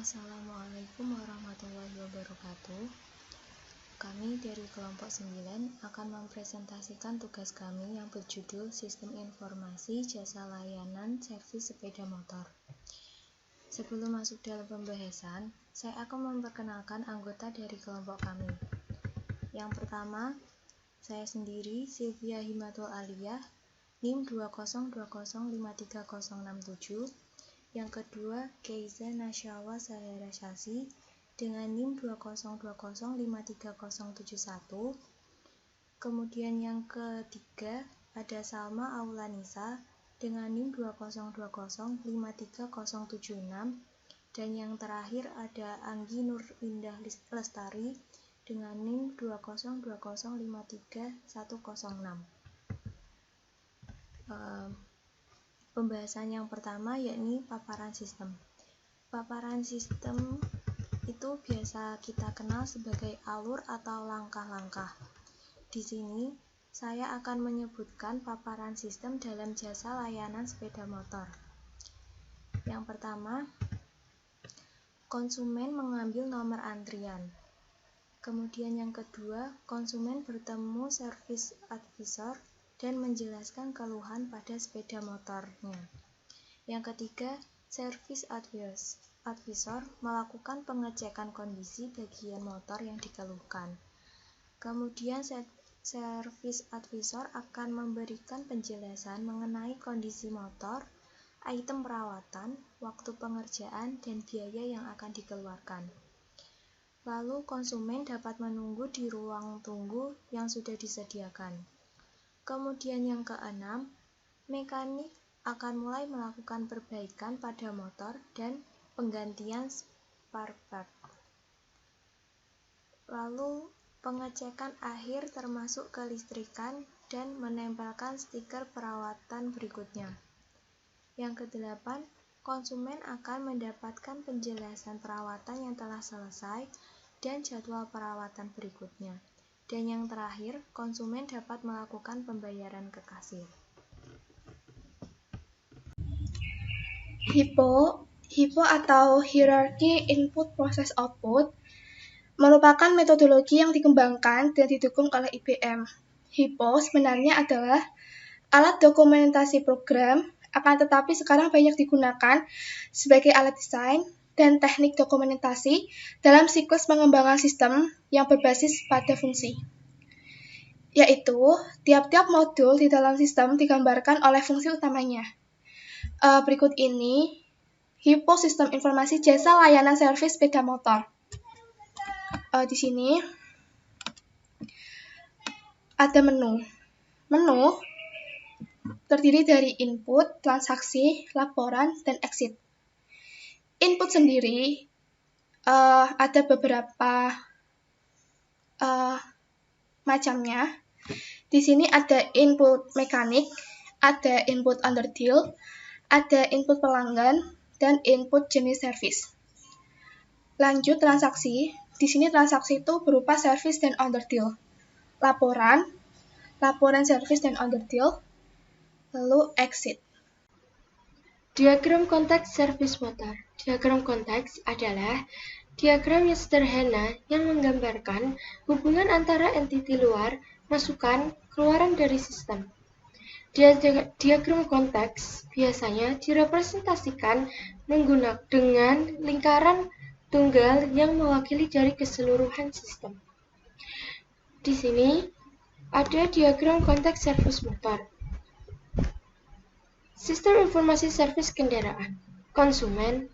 Assalamualaikum warahmatullahi wabarakatuh. Kami dari kelompok 9 akan mempresentasikan tugas kami yang berjudul Sistem Informasi Jasa Layanan Servis Sepeda Motor. Sebelum masuk dalam pembahasan, saya akan memperkenalkan anggota dari kelompok kami. Yang pertama, saya sendiri Sylvia Himatul Aliyah, NIM 202053067. Yang kedua, Keiza Nasyawa Sahara Syasi dengan NIM 202053071. Kemudian yang ketiga, ada Salma Aulanisa dengan NIM 202053076. Dan yang terakhir ada Anggi Nur Indah Lestari dengan NIM 202053106. Pembahasan yang pertama yakni paparan sistem. Paparan sistem itu biasa kita kenal sebagai alur atau langkah-langkah. Di sini saya akan menyebutkan paparan sistem dalam jasa layanan sepeda motor. Yang pertama, konsumen mengambil nomor antrian. Kemudian yang kedua, konsumen bertemu service advisor dan menjelaskan keluhan pada sepeda motornya. Yang ketiga, service advisor melakukan pengecekan kondisi bagian motor yang dikeluhkan. Kemudian service advisor akan memberikan penjelasan mengenai kondisi motor, item perawatan, waktu pengerjaan, dan biaya yang akan dikeluarkan. Lalu konsumen dapat menunggu di ruang tunggu yang sudah disediakan. Kemudian yang keenam, mekanik akan mulai melakukan perbaikan pada motor dan penggantian spare part. Lalu pengecekan akhir termasuk kelistrikan dan menempelkan stiker perawatan berikutnya. Yang kedelapan, konsumen akan mendapatkan penjelasan perawatan yang telah selesai dan jadwal perawatan berikutnya. Dan yang terakhir, konsumen dapat melakukan pembayaran ke kasir. HIPO atau Hierarchy Input Process Output merupakan metodologi yang dikembangkan dan didukung oleh IBM. HIPO sebenarnya adalah alat dokumentasi program, akan tetapi sekarang banyak digunakan sebagai alat desain dan teknik dokumentasi dalam siklus pengembangan sistem yang berbasis pada fungsi. Yaitu, tiap-tiap modul di dalam sistem digambarkan oleh fungsi utamanya. Berikut ini, HIPO Sistem Informasi Jasa Layanan Servis Sepeda Motor. Di sini ada menu. Menu terdiri dari input, transaksi, laporan, dan exit. Input sendiri ada beberapa macamnya. Di sini ada input mekanik, ada input underdeal, ada input pelanggan, dan input jenis service. Lanjut transaksi. Di sini transaksi itu berupa service dan underdeal. Laporan service dan underdeal. Lalu exit. Diagram konteks servis motor. Diagram konteks adalah diagram yang sederhana yang menggambarkan hubungan antara entiti luar, masukan, keluaran dari sistem. Diagram konteks biasanya direpresentasikan dengan lingkaran tunggal yang mewakili dari keseluruhan sistem. Di sini ada diagram konteks servis motor. Sistem informasi servis kendaraan. Konsumen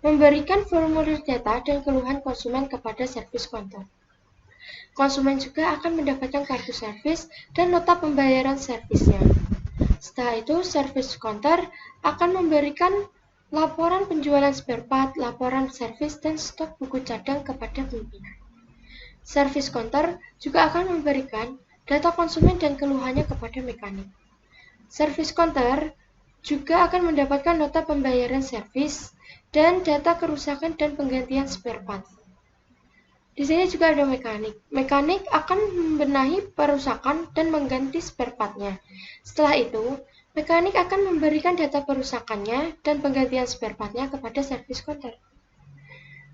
memberikan formulir data dan keluhan konsumen kepada servis konter. Konsumen juga akan mendapatkan kartu servis dan nota pembayaran servisnya. Setelah itu, servis konter akan memberikan laporan penjualan spare part, laporan servis, dan stok buku cadang kepada pimpinan. Servis konter juga akan memberikan data konsumen dan keluhannya kepada mekanik. Servis konter juga akan mendapatkan nota pembayaran servis dan data kerusakan dan penggantian spare part. Di sini juga ada mekanik. Mekanik akan membenahi perusakan dan mengganti spare part-nya. Setelah itu, mekanik akan memberikan data perusakannya dan penggantian spare part-nya kepada servis konter.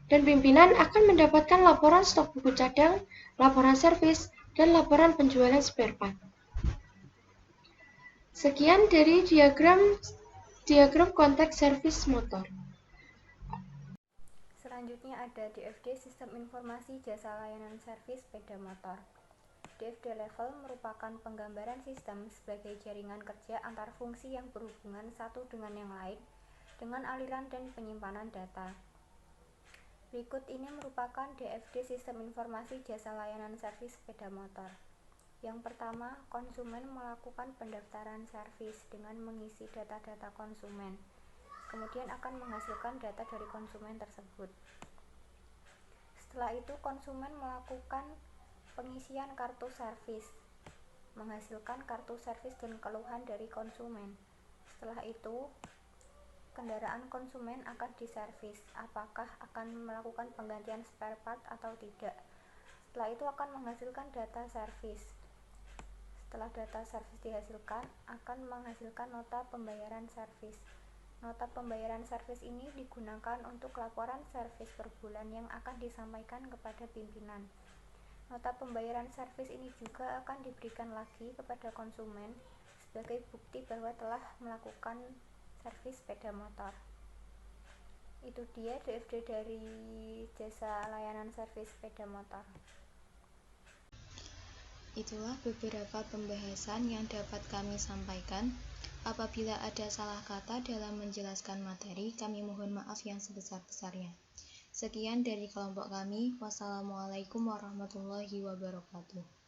dan pimpinan akan mendapatkan laporan stok buku cadang, laporan servis, dan laporan penjualan spare part. Sekian dari diagram konteks servis motor. Selanjutnya ada DFD Sistem Informasi Jasa Layanan Servis Sepeda Motor. DFD level merupakan penggambaran sistem sebagai jaringan kerja antar fungsi yang berhubungan satu dengan yang lain dengan aliran dan penyimpanan data. Berikut ini merupakan DFD Sistem Informasi Jasa Layanan Servis Sepeda Motor. Yang pertama, konsumen melakukan pendaftaran servis dengan mengisi data-data konsumen. Kemudian akan menghasilkan data dari konsumen tersebut. Setelah itu konsumen melakukan pengisian kartu servis, menghasilkan kartu servis dan keluhan dari konsumen. Setelah itu kendaraan konsumen akan diservis, apakah akan melakukan penggantian spare part atau tidak. Setelah itu akan menghasilkan data servis. Setelah data servis dihasilkan, akan menghasilkan nota pembayaran servis. Nota pembayaran servis ini digunakan untuk laporan servis per bulan yang akan disampaikan kepada pimpinan. Nota pembayaran servis ini juga akan diberikan lagi kepada konsumen sebagai bukti bahwa telah melakukan servis sepeda motor. Itu dia DFD dari jasa layanan servis sepeda motor. Itulah beberapa pembahasan yang dapat kami sampaikan. Apabila ada salah kata dalam menjelaskan materi, kami mohon maaf yang sebesar-besarnya. Sekian dari kelompok kami. Wassalamualaikum warahmatullahi wabarakatuh.